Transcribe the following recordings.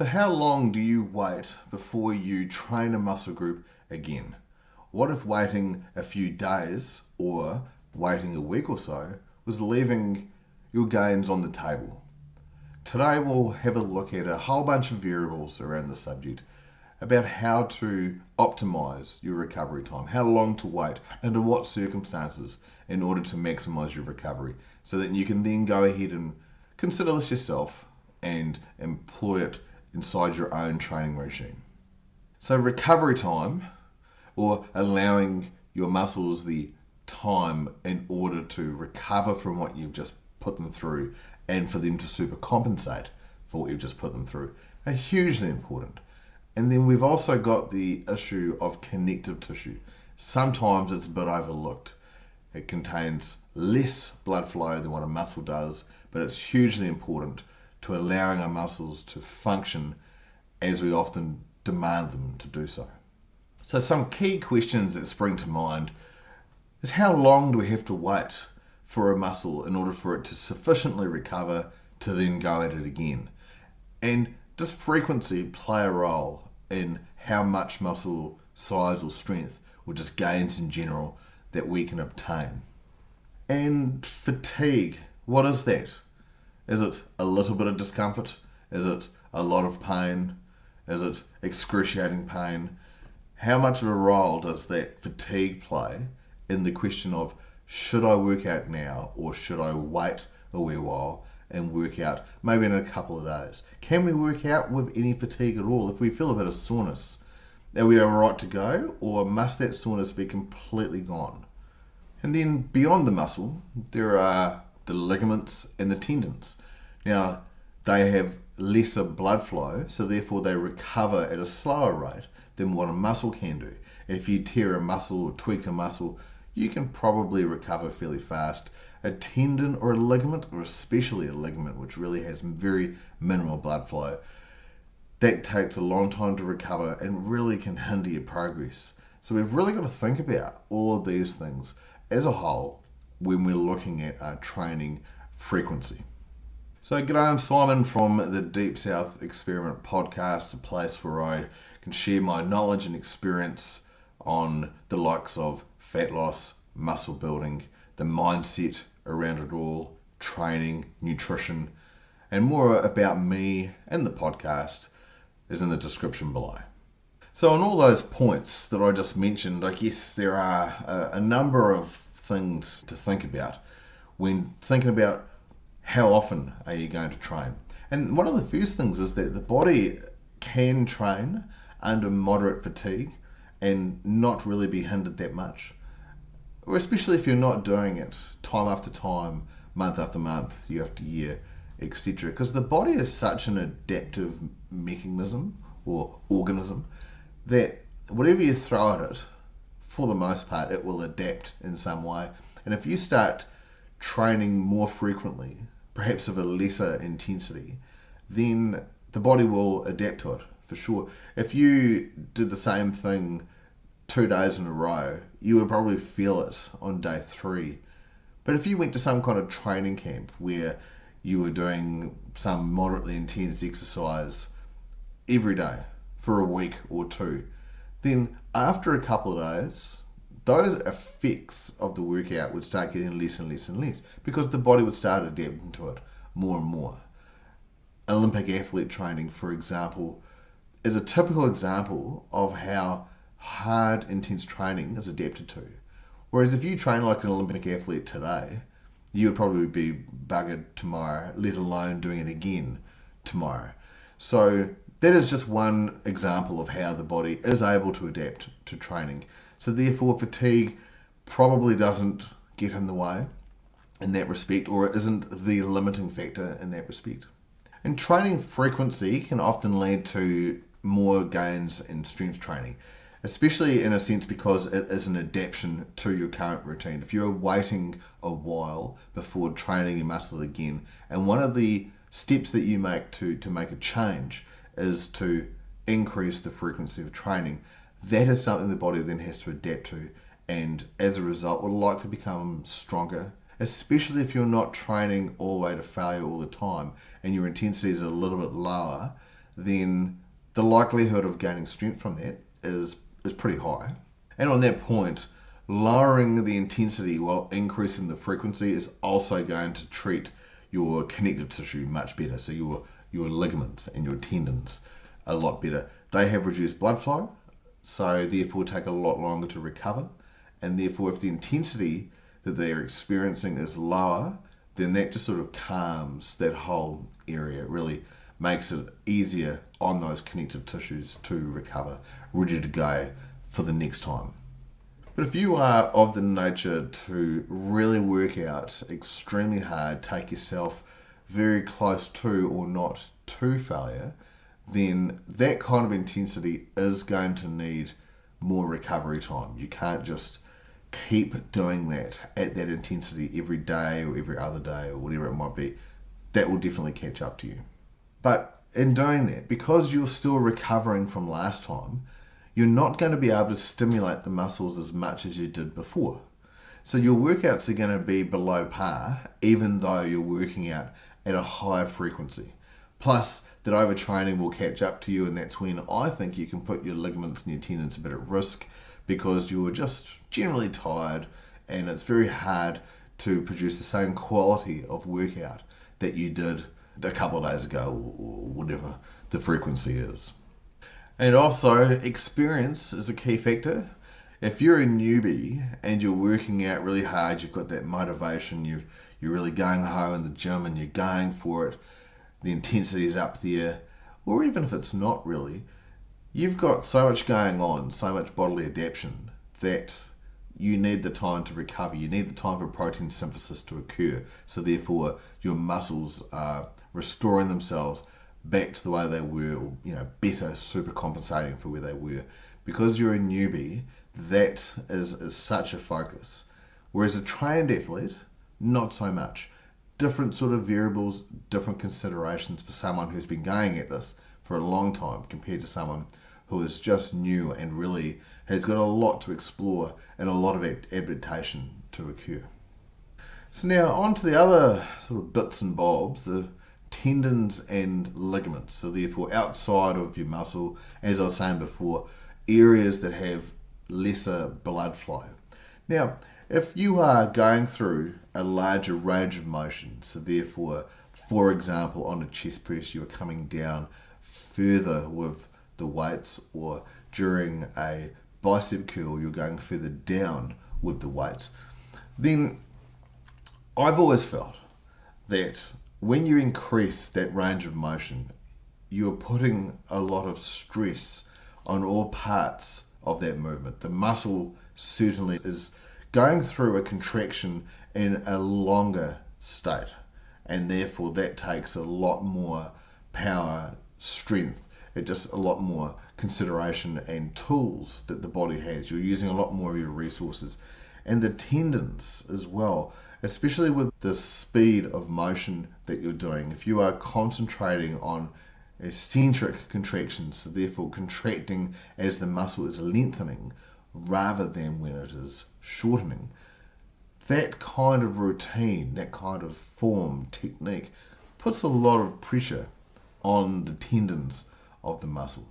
So how long do you wait before you train a muscle group again? What if waiting a few days or waiting a week or so was leaving your gains on the table? Today we'll have a look at a whole bunch of variables around the subject about how to optimize your recovery time, how long to wait, under what circumstances in order to maximize your recovery, so that you can then go ahead and consider this yourself and employ it inside your own training regime. So recovery time, or allowing your muscles the time in order to recover from what you've just put them through and for them to supercompensate for what you've just put them through, are hugely important. And then we've also got the issue of connective tissue. Sometimes it's a bit overlooked. It contains less blood flow than what a muscle does, but it's hugely important to allowing our muscles to function as we often demand them to do so. So some key questions that spring to mind is, how long do we have to wait for a muscle in order for it to sufficiently recover to then go at it again? And does frequency play a role in how much muscle size or strength, or just gains in general, that we can obtain? And fatigue, what is that? Is it a little bit of discomfort? Is it a lot of pain? Is it excruciating pain? How much of a role does that fatigue play in the question of, should I work out now or should I wait a wee while and work out maybe in a couple of days? Can we work out with any fatigue at all? If we feel a bit of soreness, are we all right to go, or must that soreness be completely gone? And then beyond the muscle, there are the ligaments and the tendons. Now, they have lesser blood flow, so therefore they recover at a slower rate than what a muscle can do. If you tear a muscle or tweak a muscle, you can probably recover fairly fast. A tendon or a ligament, or especially a ligament, which really has very minimal blood flow, that takes a long time to recover and really can hinder your progress. So we've really got to think about all of these things as a whole when we're looking at our training frequency. So g'day, I'm Simon from the Deep South Experiment podcast, a place where I can share my knowledge and experience on the likes of fat loss, muscle building, the mindset around it all, training, nutrition, and more about me and the podcast is in the description below. So on all those points that I just mentioned, I guess there are a number of things to think about when thinking about how often are you going to train. And one of the first things is that the body can train under moderate fatigue and not really be hindered that much, or especially if you're not doing it time after time, month after month, year after year, etc. Because the body is such an adaptive mechanism or organism that whatever you throw at it, for the most part, it will adapt in some way. And if you start training more frequently, perhaps of a lesser intensity, then the body will adapt to it for sure. If you did the same thing 2 days in a row, you would probably feel it on day 3. But if you went to some kind of training camp where you were doing some moderately intense exercise every day for a week or 2, then after a couple of days, those effects of the workout would start getting less and less and less, because the body would start adapting to it more and more. Olympic athlete training, for example, is a typical example of how hard, intense training is adapted to. Whereas if you train like an Olympic athlete today, you would probably be buggered tomorrow, let alone doing it again tomorrow. So that is just one example of how the body is able to adapt to training. So therefore, fatigue probably doesn't get in the way in that respect, or it isn't the limiting factor in that respect. And training frequency can often lead to more gains in strength training, especially in a sense because it is an adaptation to your current routine. If you're waiting a while before training your muscle again, and one of the steps that you make to make a change is to increase the frequency of training, that is something the body then has to adapt to, and as a result will likely become stronger, especially if you're not training all the way to failure all the time and your intensity is a little bit lower. then the likelihood of gaining strength from that is pretty high. And on that point, lowering the intensity while increasing the frequency is also going to treat your connective tissue much better. So your ligaments and your tendons a lot better. They have reduced blood flow, so therefore take a lot longer to recover. And therefore, if the intensity that they are experiencing is lower, then that just sort of calms that whole area. It really makes it easier on those connective tissues to recover, ready to go for the next time. But if you are of the nature to really work out extremely hard, take yourself very close to or not to failure, then that kind of intensity is going to need more recovery time. You can't just keep doing that at that intensity every day or every other day or whatever it might be. That will definitely catch up to you. But in doing that, because you're still recovering from last time, you're not going to be able to stimulate the muscles as much as you did before. So your workouts are going to be below par, even though you're working out at a higher frequency. Plus, that overtraining will catch up to you, and that's when I think you can put your ligaments and your tendons a bit at risk, because you're just generally tired and it's very hard to produce the same quality of workout that you did a couple of days ago or whatever the frequency is. And also, experience is a key factor. If you're a newbie and you're working out really hard, you've got that motivation, you're really going ho in the gym and you're going for it, the intensity is up there, or even if it's not really, you've got so much going on, so much bodily adaptation, that you need the time to recover. You need the time for protein synthesis to occur. So therefore, your muscles are restoring themselves back to the way they were, or better, super compensating for where they were. Because you're a newbie, that is such a focus. Whereas a trained athlete, not so much. Different sort of variables, different considerations for someone who's been going at this for a long time compared to someone who is just new and really has got a lot to explore and a lot of adaptation to occur. So now on to the other sort of bits and bobs, the tendons and ligaments. So therefore outside of your muscle, as I was saying before, areas that have lesser blood flow. Now, if you are going through a larger range of motion, so therefore, for example, on a chest press, you are coming down further with the weights, or during a bicep curl, you're going further down with the weights, then I've always felt that when you increase that range of motion, you're putting a lot of stress on all parts of that movement. The muscle certainly is going through a contraction in a longer state, and therefore that takes a lot more power, strength, just a lot more consideration and tools that the body has. You're using a lot more of your resources. And the tendons as well, especially with the speed of motion that you're doing. If you are concentrating on eccentric contractions, so therefore contracting as the muscle is lengthening rather than when it is shortening, that kind of routine, that kind of form, technique, puts a lot of pressure on the tendons of the muscle.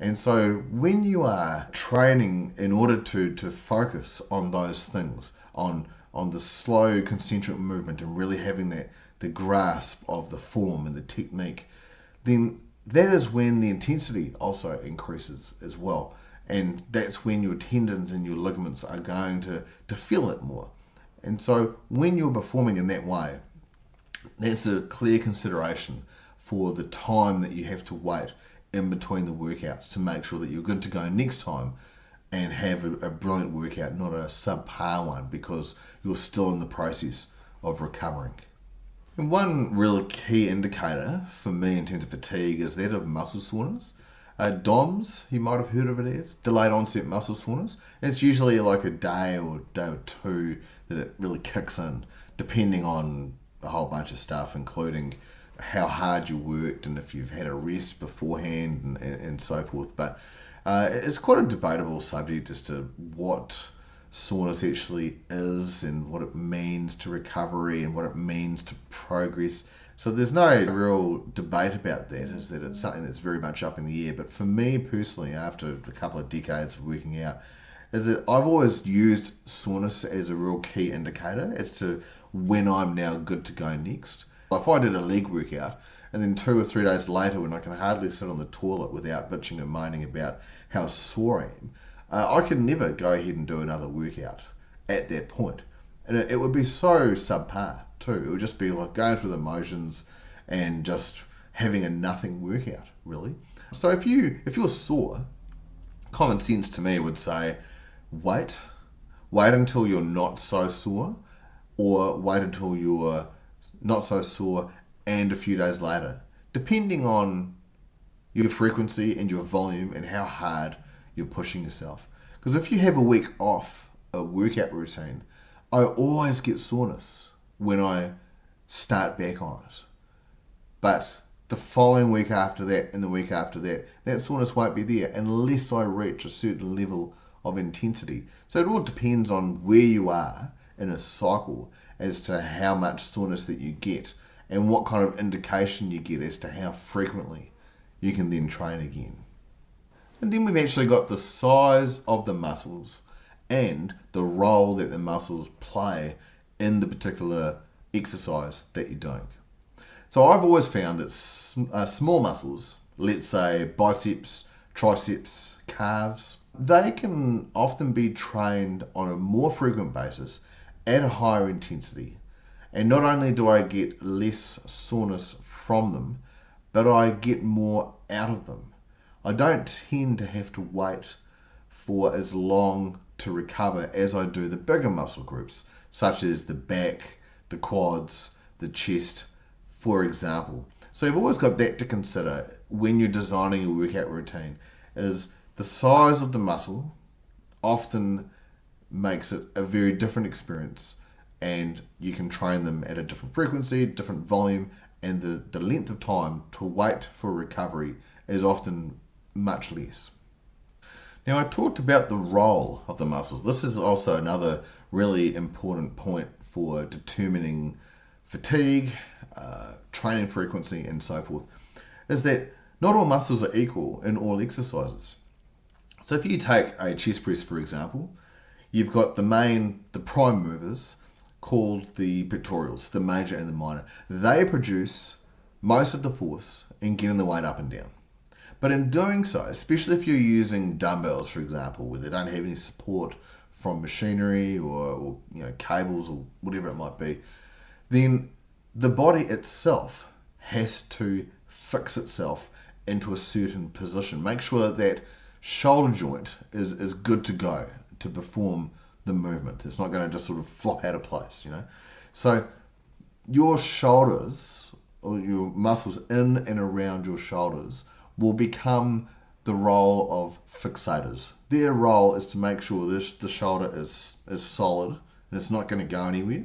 And so when you are training in order to focus on those things, on the slow concentric movement and really having the grasp of the form and the technique, then that is when the intensity also increases as well. And that's when your tendons and your ligaments are going to feel it more. And so when you're performing in that way, that's a clear consideration for the time that you have to wait in between the workouts to make sure that you're good to go next time and have a brilliant workout, not a subpar one, because you're still in the process of recovering. And one real key indicator for me in terms of fatigue is that of muscle soreness. DOMS, you might have heard of it as, delayed onset muscle soreness. It's usually like a day or two that it really kicks in, depending on a whole bunch of stuff, including how hard you worked and if you've had a rest beforehand and so forth. But it's quite a debatable subject as to what soreness actually is and what it means to recovery and what it means to progress So there's no real debate about that, is that it's something that's very much up in the air. But for me personally, after a couple of decades of working out, is that I've always used soreness as a real key indicator as to when I'm now good to go next. If I did a leg workout and then 2 or 3 days later, when I can hardly sit on the toilet without bitching and moaning about how sore I am, I could never go ahead and do another workout at that point. And it would be so subpar too. It would just be like going through the motions and just having a nothing workout, really. So if you're sore, common sense to me would say, wait until you're not so sore, or wait until you're not so sore and a few days later, depending on your frequency and your volume and how hard you're pushing yourself. Because if you have a week off a workout routine, I always get soreness when I start back on it. But the following week after that and the week after that, that soreness won't be there unless I reach a certain level of intensity. So it all depends on where you are in a cycle as to how much soreness that you get and what kind of indication you get as to how frequently you can then train again. And then we've actually got the size of the muscles and the role that the muscles play in the particular exercise that you're doing. So I've always found that small muscles, let's say biceps, triceps, calves, they can often be trained on a more frequent basis at a higher intensity. And not only do I get less soreness from them, but I get more out of them. I don't tend to have to wait for as long to recover as I do the bigger muscle groups, such as the back, the quads, the chest, for example. So you've always got that to consider when you're designing your workout routine, is the size of the muscle often makes it a very different experience, and you can train them at a different frequency, different volume, and the length of time to wait for recovery is often much less. Now, I talked about the role of the muscles. This is also another really important point for determining fatigue, training frequency, and so forth, is that not all muscles are equal in all exercises. So if you take a chest press, for example, you've got the prime movers called the pectorals, the major and the minor. They produce most of the force in getting the weight up and down. But in doing so, especially if you're using dumbbells, for example, where they don't have any support from machinery or cables or whatever it might be, then the body itself has to fix itself into a certain position. Make sure that that shoulder joint is good to go to perform the movement. It's not going to just sort of flop out of place, So your shoulders, or your muscles in and around your shoulders, will become the role of fixators. Their role is to make sure the shoulder is solid and it's not going to go anywhere.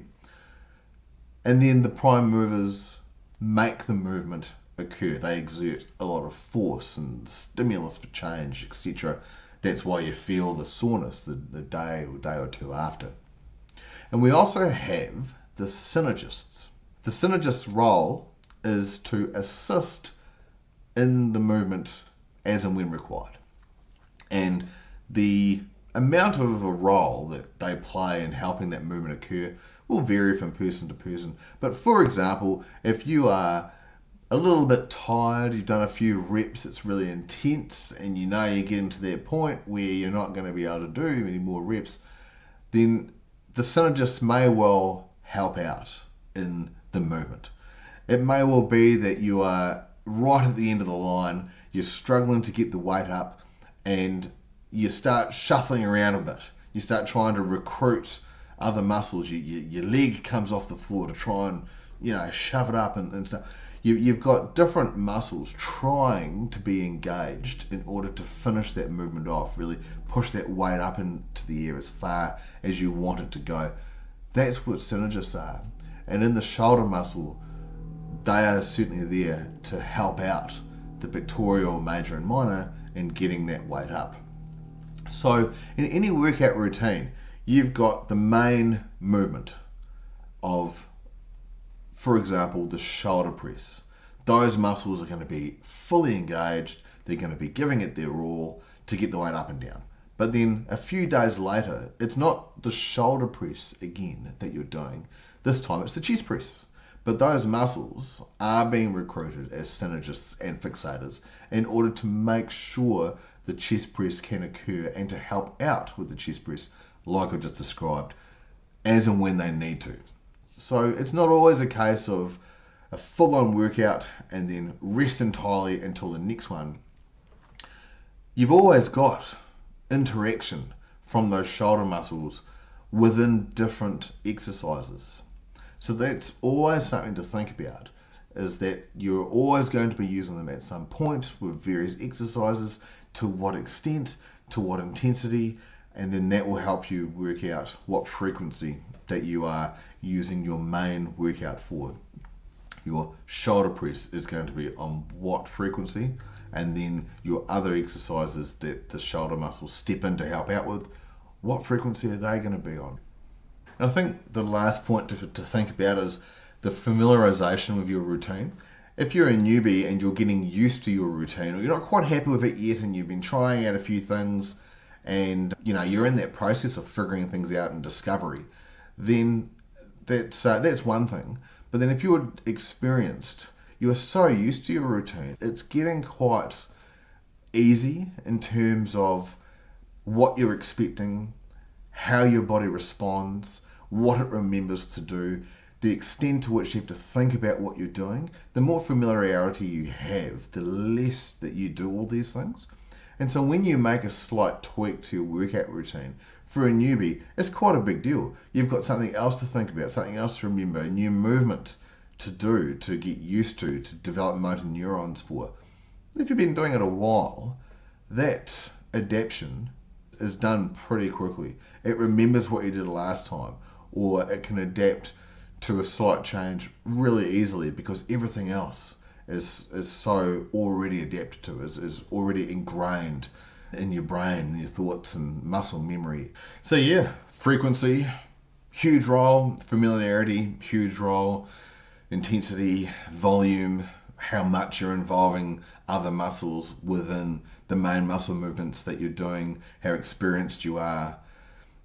And then the prime movers make the movement occur. They exert a lot of force and stimulus for change, etc. That's why you feel the soreness the day or two after. And we also have the synergists. The synergist's role is to assist in the movement as and when required. And the amount of a role that they play in helping that movement occur will vary from person to person. But for example, if you are a little bit tired, you've done a few reps, it's really intense, and you're getting to that point where you're not going to be able to do any more reps, then the synergist may well help out in the movement. It may well be that you are right at the end of the line, you're struggling to get the weight up, and you start shuffling around a bit. You start trying to recruit other muscles. Your leg comes off the floor to try and shove it up and stuff. You've got different muscles trying to be engaged in order to finish that movement off, really push that weight up into the air as far as you want it to go. That's what synergists are. And in the shoulder muscle, they are certainly there to help out the pectoral, major and minor in getting that weight up. So in any workout routine, you've got the main movement of For example, the shoulder press. Those muscles are going to be fully engaged. They're going to be giving it their all to get the weight up and down. But then a few days later, it's not the shoulder press again that you're doing. This time it's the chest press. But those muscles are being recruited as synergists and fixators in order to make sure the chest press can occur and to help out with the chest press, like I just described, as and when they need to. So it's not always a case of a full-on workout and then rest entirely until the next one. You've always got interaction from those shoulder muscles within different exercises. So that's always something to think about, is that you're always going to be using them at some point with various exercises, to what extent, to what intensity, and then that will help you work out what frequency that you are using your main workout for. Your shoulder press is going to be on what frequency, and then your other exercises that the shoulder muscles step in to help out with, what frequency are they going to be on? And I think the last point to think about is the familiarization with your routine. If you're a newbie and you're getting used to your routine, or you're not quite happy with it yet and you've been trying out a few things and you're in that process of figuring things out and discovery, then that's one thing. But then if you're experienced, you are so used to your routine, it's getting quite easy in terms of what you're expecting, how your body responds, what it remembers to do, the extent to which you have to think about what you're doing. The more familiarity you have, the less that you do all these things. And so when you make a slight tweak to your workout routine, for a newbie, it's quite a big deal. You've got something else to think about, something else to remember, a new movement to do, to get used to develop motor neurons for. If you've been doing it a while, that adaptation is done pretty quickly. It remembers what you did last time, or it can adapt to a slight change really easily because everything else is so already adapted to, is already ingrained in your brain, your thoughts and muscle memory. So yeah, frequency, huge role, familiarity, huge role, intensity, volume, how much you're involving other muscles within the main muscle movements that you're doing, how experienced you are,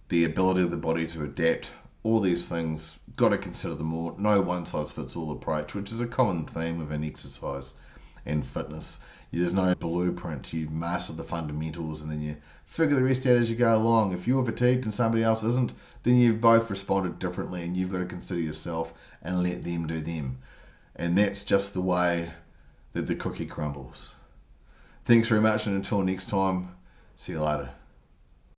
the ability of the body to adapt, all these things, got to consider them all. No one size fits all approach, which is a common theme within exercise and fitness. There's no blueprint. You master the fundamentals and then you figure the rest out as you go along. If you're fatigued and somebody else isn't, then you've both responded differently and you've got to consider yourself and let them do them. And that's just the way that the cookie crumbles. Thanks very much, and until next time, see you later.